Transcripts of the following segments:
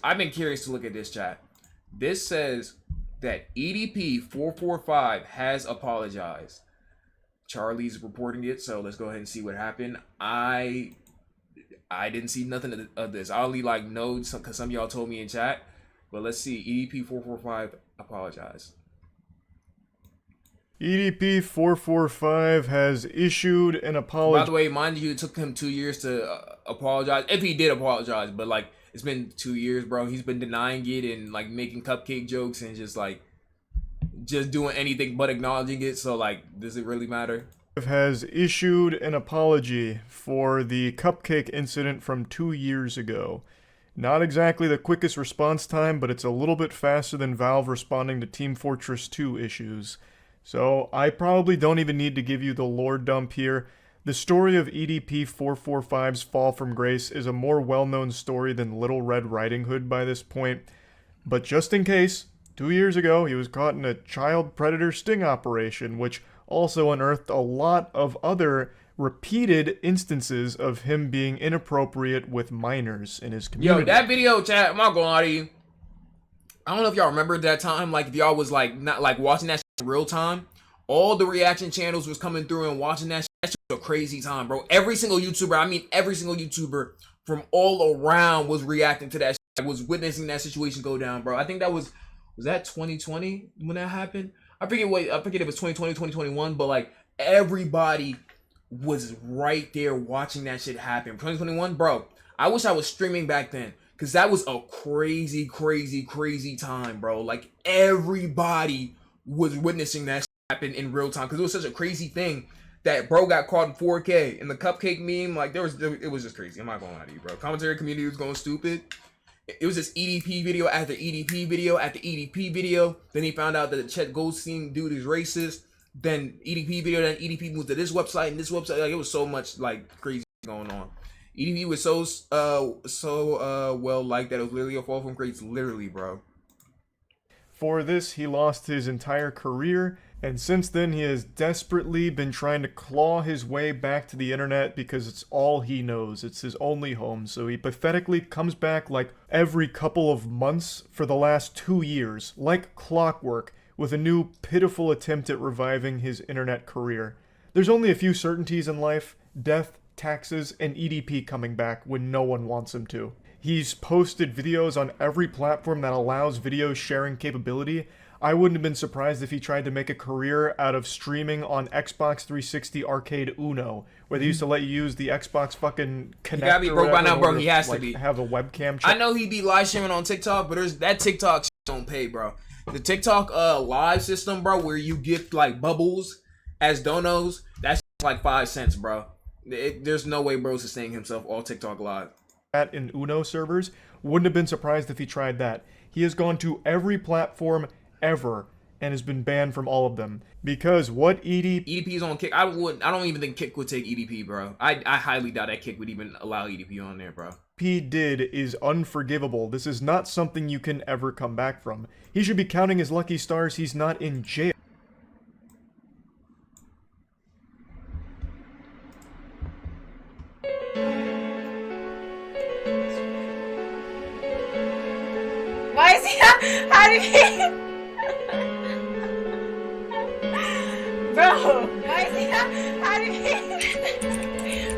I've been curious to look at this chat. This says that EDP 445 has apologized. Charlie's reporting it, so let's go ahead and see what happened. I didn't see nothing of this. I only like know because some of y'all told me in chat. But let's see. EDP 445 apologize. EDP 445 has issued an apology. By the way, mind you, it took him 2 years to apologize. If he did apologize, but like it's been 2 years, bro. He's been denying it and like making cupcake jokes and just doing anything but acknowledging it. So like, does it really matter? Has issued an apology for the cupcake incident from 2 years ago. Not exactly the quickest response time, but it's a little bit faster than Valve responding to Team Fortress 2 issues. So I probably don't even need to give you the lore dump here. The story of EDP 445's fall from grace is a more well-known story than Little Red Riding Hood by this point. But just in case, 2 years ago he was caught in a child predator sting operation, which also unearthed a lot of other repeated instances of him being inappropriate with minors in his community. Yo, that video, chat, I'm not gonna lie to you. I don't know if y'all remember that time, like if y'all was like not like watching that shit in real time. All the reaction channels was coming through and watching that shit. That shit was a crazy time, bro. Every single YouTuber from all around was reacting to that shit, was witnessing that situation go down, bro. I think that was that 2020 when that happened? I forget if it was 2020, 2021, but like everybody was right there watching that shit happen. 2021, bro. I wish I was streaming back then, because that was a crazy, crazy, crazy time, bro. Like everybody was witnessing that shit happen in real time, because it was such a crazy thing that bro got caught in 4K. And the cupcake meme, like it was just crazy. I'm not gonna lie to you, bro. Commentary community was going stupid. It was this EDP video after EDP video after EDP video. Then he found out that the Chet Goldstein dude is racist. Then EDP video, then EDP moved to this website and this website. Like it was so much like crazy going on. EDP was so well liked that it was literally a fall from grace, literally, bro. For this, he lost his entire career, and since then he has desperately been trying to claw his way back to the internet because it's all he knows. It's his only home, so he pathetically comes back like every couple of months for the last 2 years, like clockwork, with a new pitiful attempt at reviving his internet career. There's only a few certainties in life: death, taxes, and EDP coming back when no one wants him to. He's posted videos on every platform that allows video sharing capability. I wouldn't have been surprised if he tried to make a career out of streaming on Xbox 360 Arcade Uno, where they used to let you use the Xbox fucking Connect. You gotta be broke by now, bro. He has to be. Have a webcam. I know he be live streaming on TikTok, but that TikTok shit don't pay, bro. The TikTok live system, bro, where you get like bubbles as donos, that's like 5 cents, bro. There's no way bro's sustaining himself all TikTok live. In Uno servers, wouldn't have been surprised if he tried that. He has gone to every platform ever and has been banned from all of them because what EDP is on Kick. I don't even think Kick would take EDP, bro. I highly doubt that Kick would even allow EDP on there, bro. He did is unforgivable. This is not something you can ever come back from. He should be counting his lucky stars he's not in jail. Why is he how did he Bro, why is he how did he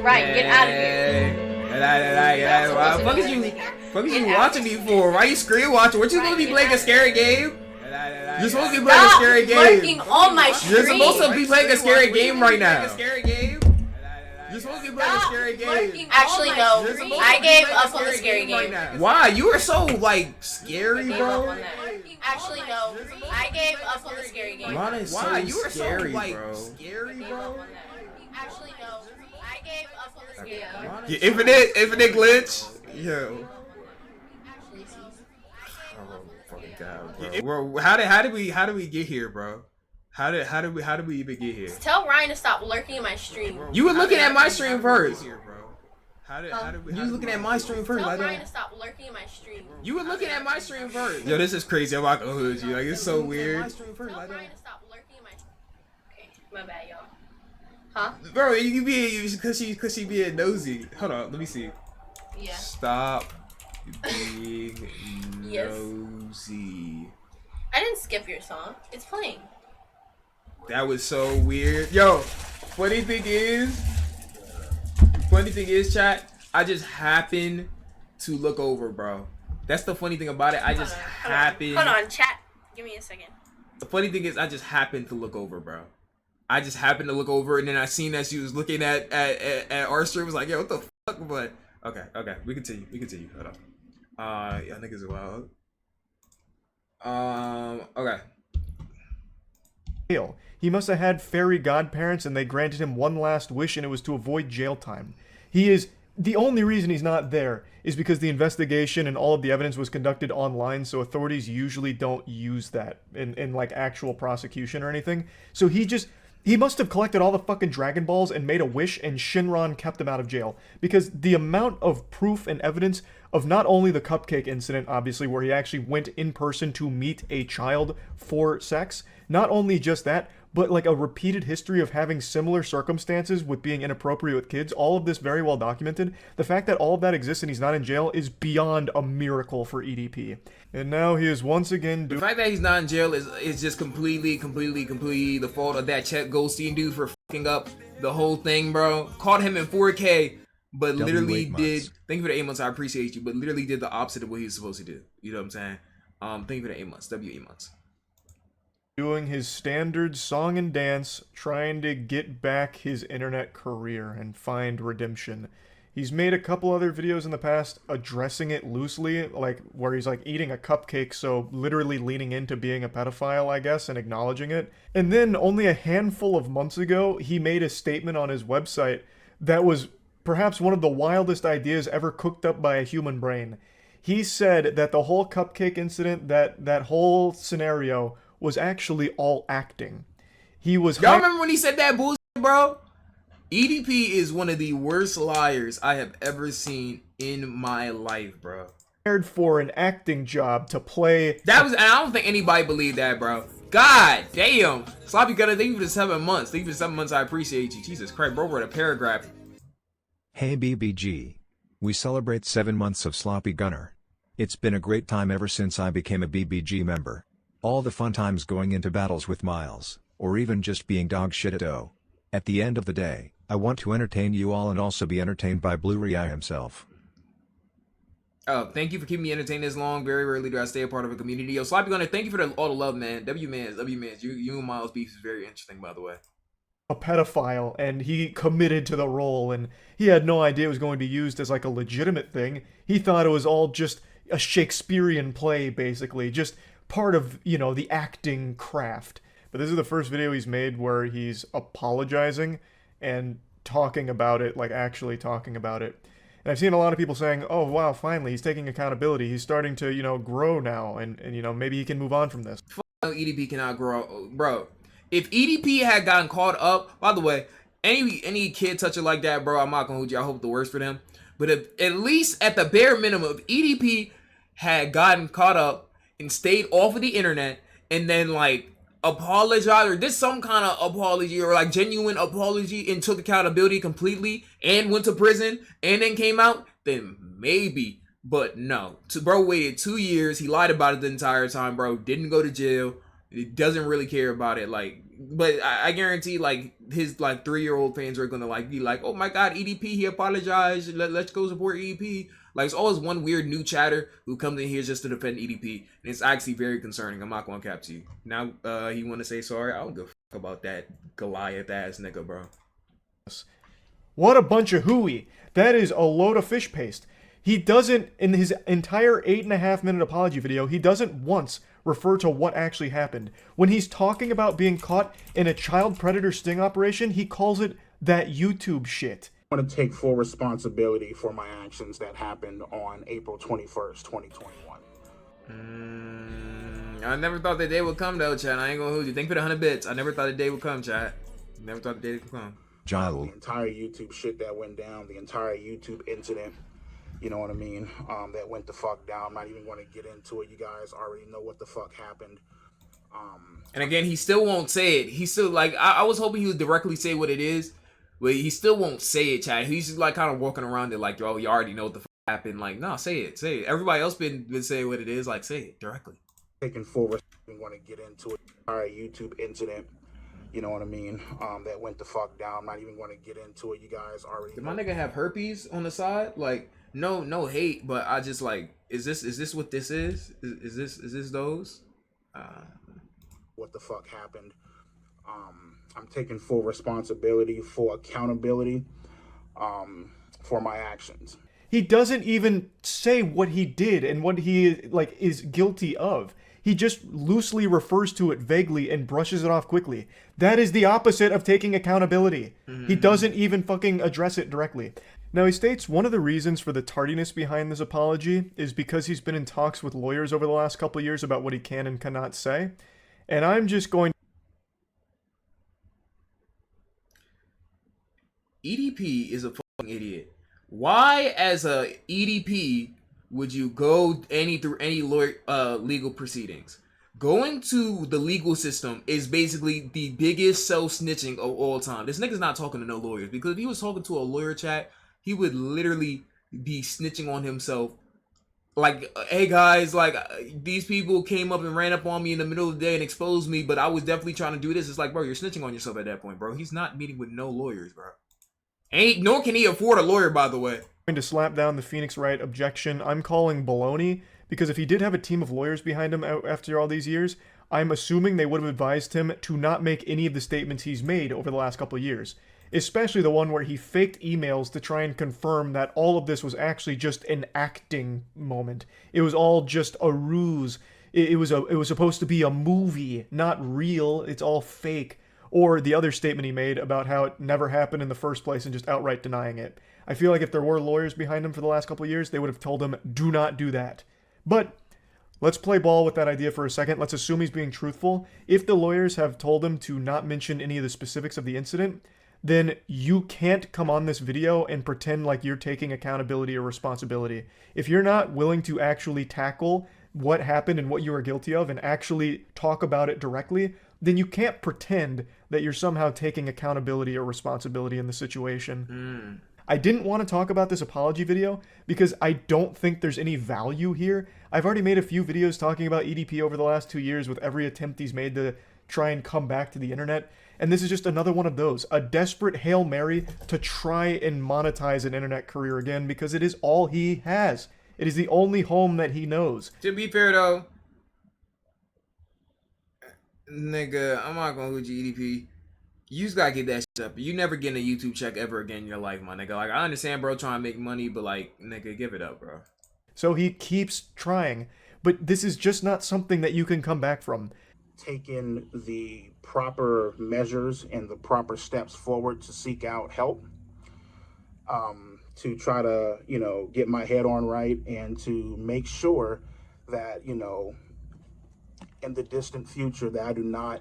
Right, get out of here. What the fuck is you watching me for? Why are you screen watching? What you supposed to be playing a scary game? You're supposed to be playing a scary game. Lurking on my stream. You're supposed to be playing a scary game right now. You're supposed to be playing a scary game. Actually, no. I gave up on the scary game. Why? You are so like scary, bro. Actually, no. I gave up on the scary game. Why? You are so like scary, bro. Actually, no. I gave up on the scary game. Yeah, infinite glitch. Yo. Oh fucking god, bro. How did we get here, bro? How did we even get here? Tell Ryan to stop lurking in my stream. You were looking at my stream first. You was looking at my stream first. Tell Ryan to stop lurking in my stream. You were looking at my stream first. Yo, this is crazy. I'm not gonna hood you. Like, it's so weird. Tell Ryan to stop lurking in my stream. Okay, my bad, y'all. Huh? Bro, you be because she being nosy. Hold on, let me see. Yeah. Stop being Yes. Nosy. I didn't skip your song. It's playing. That was so weird. Yo, funny thing is, chat, I just happened to look over, bro. That's the funny thing about it. I just happened. Hold on, chat. Give me a second. The funny thing is, I just happened to look over, bro. I just happened to look over, and then I seen that she was looking at our stream. Was like, yo, what the fuck? But okay, we continue. Hold on. Y'all niggas are wild. Okay. He must have had fairy godparents and they granted him one last wish, and it was to avoid jail time. The only reason he's not there is because the investigation and all of the evidence was conducted online, so authorities usually don't use that in like actual prosecution or anything. So he must have collected all the fucking Dragon Balls and made a wish, and Shinron kept him out of jail. Because the amount of proof and evidence of not only the cupcake incident, obviously, where he actually went in person to meet a child for sex, not only just that, but like a repeated history of having similar circumstances with being inappropriate with kids, all of this very well documented. The fact that all of that exists and he's not in jail is beyond a miracle for EDP. And now he is once again the fact that he's not in jail is just completely the fault of that Chet Goldstein dude for fucking up the whole thing, bro. Caught him in 4K, but literally did. Thank you for the 8 months. I appreciate you, but literally did the opposite of what he was supposed to do. You know what I'm saying? Thank you for the 8 months. 8 months. Doing his standard song and dance, trying to get back his internet career and find redemption. He's made a couple other videos in the past addressing it loosely, like where he's like eating a cupcake, so literally leaning into being a pedophile, I guess, and acknowledging it. And then only a handful of months ago, he made a statement on his website that was perhaps one of the wildest ideas ever cooked up by a human brain. He said that the whole cupcake incident, that whole scenario, was actually all acting. Y'all remember when he said that bullshit, bro? EDP is one of the worst liars I have ever seen in my life, bro. Hired for an acting job to play. And I don't think anybody believed that, bro. God damn. Sloppy Gunner, thank you for the 7 months. Thank you for the 7 months. I appreciate you. Jesus Christ, bro, wrote a paragraph. Hey BBG. We celebrate 7 months of Sloppy Gunner. It's been a great time ever since I became a BBG member. All the fun times going into battles with Miles, or even just being dog shit at O. At the end of the day, I want to entertain you all and also be entertained by Blu-ray himself. Oh, thank you for keeping me entertained this long. Very rarely do I stay a part of a community. Yo, Sloppy Gunner, thank you for all the love, man. W-Mans. You and Miles beef is very interesting, by the way. A pedophile, and he committed to the role, and he had no idea it was going to be used as like a legitimate thing. He thought it was all just a Shakespearean play, basically, just part of, you know, the acting craft. But this is the first video he's made where he's apologizing and talking about it, like actually talking about it. And I've seen a lot of people saying, oh wow, finally he's taking accountability, he's starting to, you know, grow now, and you know, maybe he can move on from this. EDP cannot grow, bro. If EDP had gotten caught up, by the way, any kid toucher like that, bro, I'm not gonna hold you, I hope the worst for them. But if at least at the bare minimum, if EDP had gotten caught up and stayed off of the internet and then like apologize or did some kind of apology or like genuine apology and took accountability completely and went to prison and then came out, then maybe. But no, bro waited 2 years. He lied about it the entire time, bro. Didn't go to jail. He doesn't really care about it. Like, but I guarantee like his like 3-year-old fans are gonna like be like, oh my god, EDP, he apologized. Let's go support EDP. Like, it's always one weird new chatter who comes in here just to defend EDP, and it's actually very concerning. I'm not gonna cap to you. Now, he want to say sorry. I don't give a fuck about that Goliath ass nigga, bro. What a bunch of hooey. That is a load of fish paste. He doesn't, in his entire 8.5-minute apology video, he doesn't once refer to what actually happened. When he's talking about being caught in a child predator sting operation, he calls it that YouTube shit. I want to take full responsibility for my actions that happened on April 21st, 2021. I never thought the day would come though, chat. I ain't gonna hold you. Thank you for the 100 bits. I never thought the day would come, chat. Never thought the day would come. Jalo. The entire YouTube shit that went down, the entire YouTube incident, you know what I mean, that went the fuck down. I'm not even going to get into it. You guys already know what the fuck happened. And again, he still won't say it. He's still like, I was hoping he would directly say what it is. But he still won't say it, chat. He's just like kind of walking around it like, yo, you already know what the fuck happened. Like, no, say it. Everybody else been saying what it is. Like, say it directly. Taking full responsibility. Want to get into it. All right, YouTube incident. You know what I mean? That went the fuck down. I'm not even going to get into it. You guys already. Did my nigga have herpes on the side? Like, no hate, but I just like, is this what this is? Is this those? What the fuck happened? I'm taking full responsibility, full accountability, for my actions. He doesn't even say what he did and what he like is guilty of. He just loosely refers to it vaguely and brushes it off quickly. That is the opposite of taking accountability. He doesn't even fucking address it directly. Now, he states one of the reasons for the tardiness behind this apology is because he's been in talks with lawyers over the last couple of years about what he can and cannot say. And I'm just going... EDP is a fucking idiot. Why, as a EDP, would you go through any lawyer legal proceedings? Going to the legal system is basically the biggest self-snitching of all time. This nigga's not talking to no lawyers, because if he was talking to a lawyer chat, he would literally be snitching on himself. Like, hey guys, like, these people came up and ran up on me in the middle of the day and exposed me, but I was definitely trying to do this. It's like, bro, you're snitching on yourself at that point, bro. He's not meeting with no lawyers, bro. Nor can he afford a lawyer, by the way. To slap down the Phoenix Wright objection, I'm calling baloney, because if he did have a team of lawyers behind him after all these years, I'm assuming they would have advised him to not make any of the statements he's made over the last couple of years. Especially the one where he faked emails to try and confirm that all of this was actually just an acting moment. It was all just a ruse. It was supposed to be a movie, not real. It's all fake. Or the other statement he made about how it never happened in the first place and just outright denying it. I feel like if there were lawyers behind him for the last couple of years, they would have told him, do not do that. But let's play ball with that idea for a second. Let's assume he's being truthful. If the lawyers have told him to not mention any of the specifics of the incident, then you can't come on this video and pretend like you're taking accountability or responsibility. If you're not willing to actually tackle what happened and what you are guilty of and actually talk about it directly, then you can't pretend that you're somehow taking accountability or responsibility in the situation. I didn't want to talk about this apology video because I don't think there's any value here. I've already made a few videos talking about EDP over the last 2 years with every attempt he's made to try and come back to the internet. And this is just another one of those. A desperate Hail Mary to try and monetize an internet career again because it is all he has. It is the only home that he knows. To be fair though, nigga, I'm not gonna hold you, EDP. You just gotta get that shit up. You never getting a YouTube check ever again in your life, my nigga. Like, I understand, bro, trying to make money, but like, nigga, give it up, bro. So he keeps trying, but this is just not something that you can come back from. Taking the proper measures and the proper steps forward to seek out help, to try to, you know, get my head on right and to make sure that, you know, in the distant future that I do not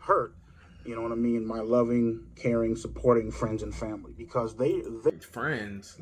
hurt, you know what I mean, my loving, caring, supporting friends and family, because they friends.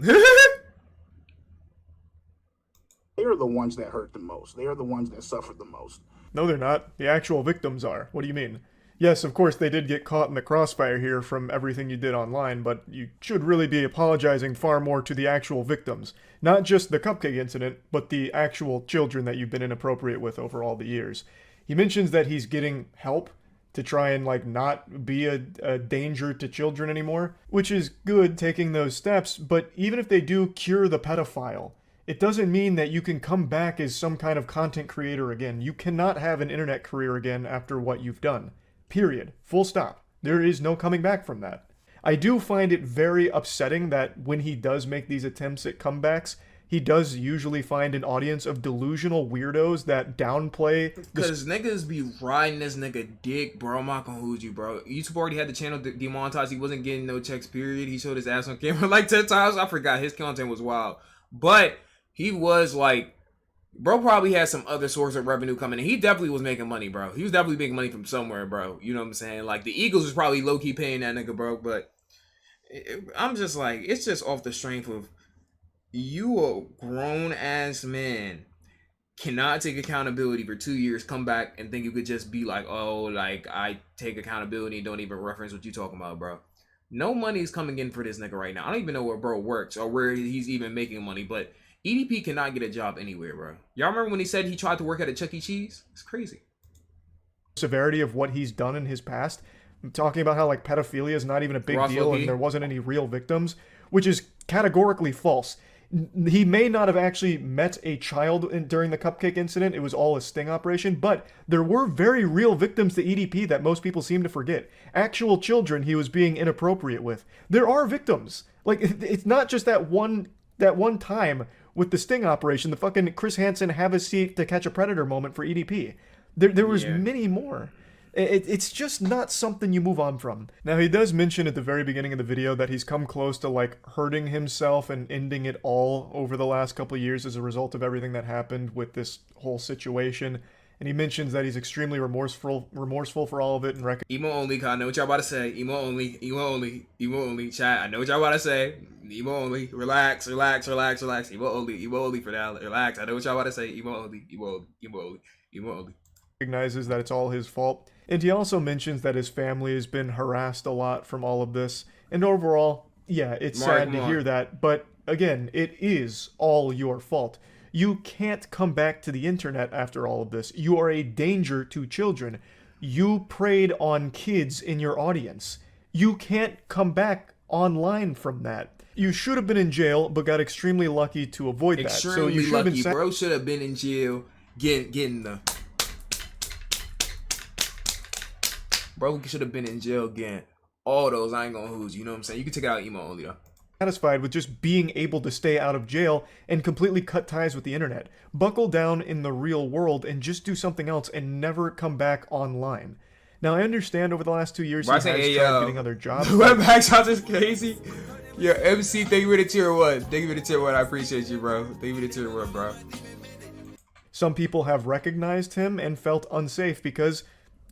They are the ones that hurt the most. They are the ones that suffer the most. No, they're not. The actual victims are. What do you mean? Yes, of course, they did get caught in the crossfire here from everything you did online, but you should really be apologizing far more to the actual victims. Not just the cupcake incident, but the actual children that you've been inappropriate with over all the years. He mentions that he's getting help to try and, like, not be a danger to children anymore, which is good, taking those steps, but even if they do cure the pedophile, it doesn't mean that you can come back as some kind of content creator again. You cannot have an internet career again after what you've done. Period. Full stop. There is no coming back from that. I do find it very upsetting that when he does make these attempts at comebacks, he does usually find an audience of delusional weirdos that downplay. Because niggas be riding this nigga dick, bro. I'm not gonna hold you, bro. YouTube already had the channel demonetized. He wasn't getting no checks, period. He showed his ass on camera like 10 times. I forgot. His content was wild. But he was like, bro probably had some other source of revenue coming in. He definitely was making money, bro. He was definitely making money from somewhere, bro. You know what I'm saying? Like, the Eagles was probably low-key paying that nigga, bro. But I'm just like, it's just off the strength of you a grown-ass man cannot take accountability for 2 years, come back and think you could just be like, oh, like, I take accountability and don't even reference what you talking about, bro. No money is coming in for this nigga right now. I don't even know where bro works or where he's even making money, but EDP cannot get a job anywhere, bro. Y'all remember when he said he tried to work at a Chuck E. Cheese? It's crazy. Severity of what he's done in his past. I'm talking about how like pedophilia is not even a big deal and there wasn't any real victims, which is categorically false. He may not have actually met a child during the cupcake incident. It was all a sting operation, but there were very real victims to EDP that most people seem to forget. Actual children he was being inappropriate with. There are victims. Like, it's not just that one time with the sting operation, the fucking Chris Hansen have a seat to catch a predator moment for EDP. There was many more. It's just not something you move on from. Now, he does mention at the very beginning of the video that he's come close to, like, hurting himself and ending it all over the last couple of years as a result of everything that happened with this whole situation. And he mentions that he's extremely remorseful for all of it and emo only, I know what y'all about to say. Emo only, chat. I know what y'all about to say. Emo only, relax. Emo only for that. Relax. I know what y'all about to say. Emo only. Recognizes that it's all his fault. And he also mentions that his family has been harassed a lot from all of this. And overall, yeah, it's sad to hear that. But again, it is all your fault. You can't come back to the internet after all of this. You are a danger to children. You preyed on kids in your audience. You can't come back online from that. You should have been in jail, but got extremely lucky to avoid that. So you should have been bro should have been in jail getting the... Bro should have been in jail again. All those, I ain't gonna who's, you know what I'm saying? You can take it out emo only though. Satisfied with just being able to stay out of jail and completely cut ties with the internet. Buckle down in the real world and just do something else and never come back online. Now, I understand over the last 2 years he has tried getting other jobs. Webback shots is crazy. Yo, MC, thank you for the tier 1. Thank you for the tier 1. I appreciate you, bro. Thank you for the tier 1, bro. Some people have recognized him and felt unsafe because,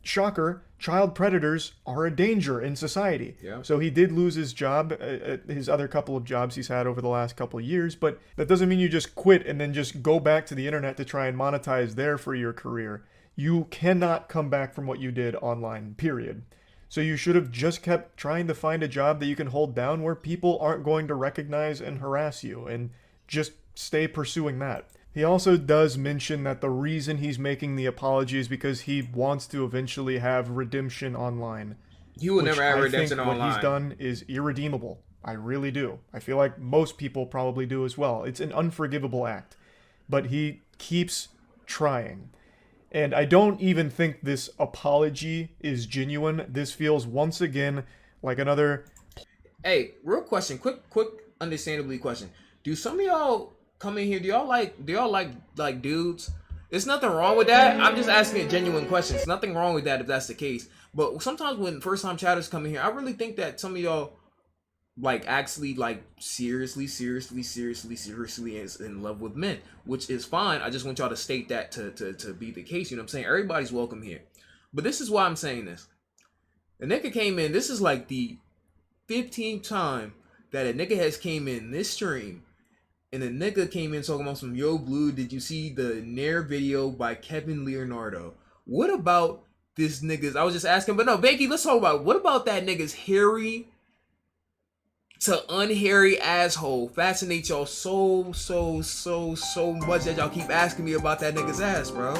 shocker, child predators are a danger in society. Yeah. So he did lose his job, his other couple of jobs he's had over the last couple of years, but that doesn't mean you just quit and then just go back to the internet to try and monetize there for your career. You cannot come back from what you did online, period. So you should have just kept trying to find a job that you can hold down where people aren't going to recognize and harass you, and just stay pursuing that. He also does mention that the reason he's making the apology is because he wants to eventually have redemption online. He will never have redemption online. What he's done is irredeemable. I really do. I feel like most people probably do as well. It's an unforgivable act. But he keeps trying. And I don't even think this apology is genuine. This feels once again like another... Hey, real question. Quick, understandably question. Do some of y'all come in here, do y'all like dudes? There's nothing wrong with that. I'm just asking a genuine question. There's nothing wrong with that if that's the case. But sometimes when first time chatters come in here, I really think that some of y'all like actually like seriously is in love with men, which is fine. I just want y'all to state that to be the case. You know what I'm saying? Everybody's welcome here. But this is why I'm saying this. The nigga came in, this is like the 15th time that a nigga has came in this stream. And the nigga came in talking about some, yo, Blue, did you see the Nair video by Kevin Leonardo? What about this nigga's, I was just asking, but no, Becky, let's talk about, what about that nigga's hairy to unhairy asshole fascinates y'all so much that y'all keep asking me about that nigga's ass, bro?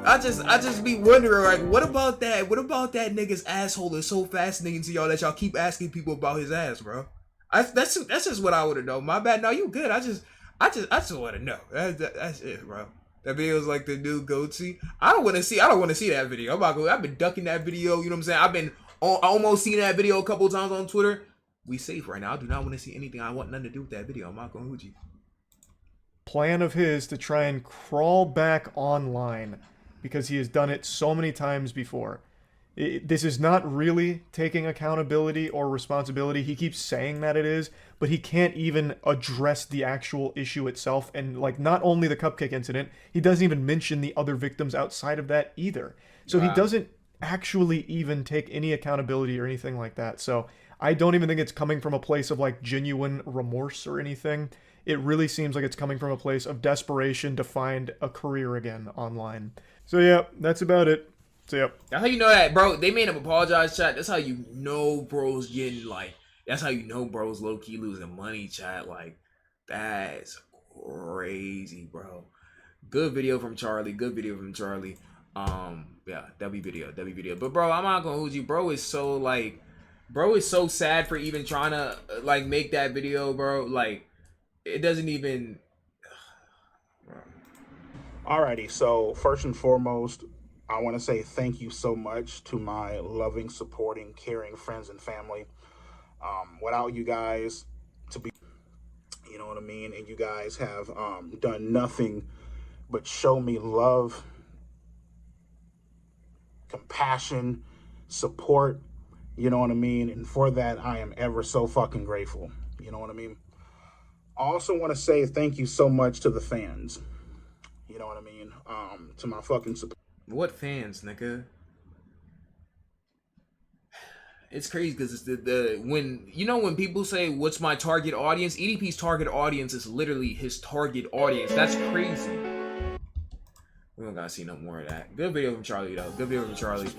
I just be wondering, like, what about that nigga's asshole is so fascinating to y'all that y'all keep asking people about his ass, bro? That's just what I want to know. My bad. No, you good. I just want to know. That's it, bro. That video is like the new goatee. I don't want to see that video. I've been ducking that video. You know what I'm saying? I've been almost seen that video a couple times on Twitter. We safe right now. I do not want to see anything. I want nothing to do with that video. I'm not going to hooch you. Plan of his to try and crawl back online, because he has done it so many times before. This is not really taking accountability or responsibility. He keeps saying that it is, but he can't even address the actual issue itself. And like, not only the cupcake incident, he doesn't even mention the other victims outside of that either. So He doesn't actually even take any accountability or anything like that. So I don't even think it's coming from a place of like genuine remorse or anything. It really seems like it's coming from a place of desperation to find a career again online. So yeah, that's about it. So yep. That's how you know that, bro. They made him apologize, chat. That's how you know bro's getting like. That's how you know bro's low key losing money, chat. Like, that's crazy, bro. Good video from Charlie. Good video from Charlie. Yeah, W video. But bro, I'm not gonna hold you. Bro is so sad for even trying to like make that video, bro. Like, it doesn't even. Alrighty, so first and foremost, I want to say thank you so much to my loving, supporting, caring friends and family. Without you guys, you know what I mean? And you guys have done nothing but show me love, compassion, support, you know what I mean? And for that, I am ever so fucking grateful. You know what I mean? I also want to say thank you so much to the fans. You know what I mean? To my fucking support. What fans, nigga? It's crazy because it's when people say what's my target audience, EDP's target audience is literally his target audience. That's crazy. We don't gotta see no more of that. Good video from Charlie though. Good video from Charlie.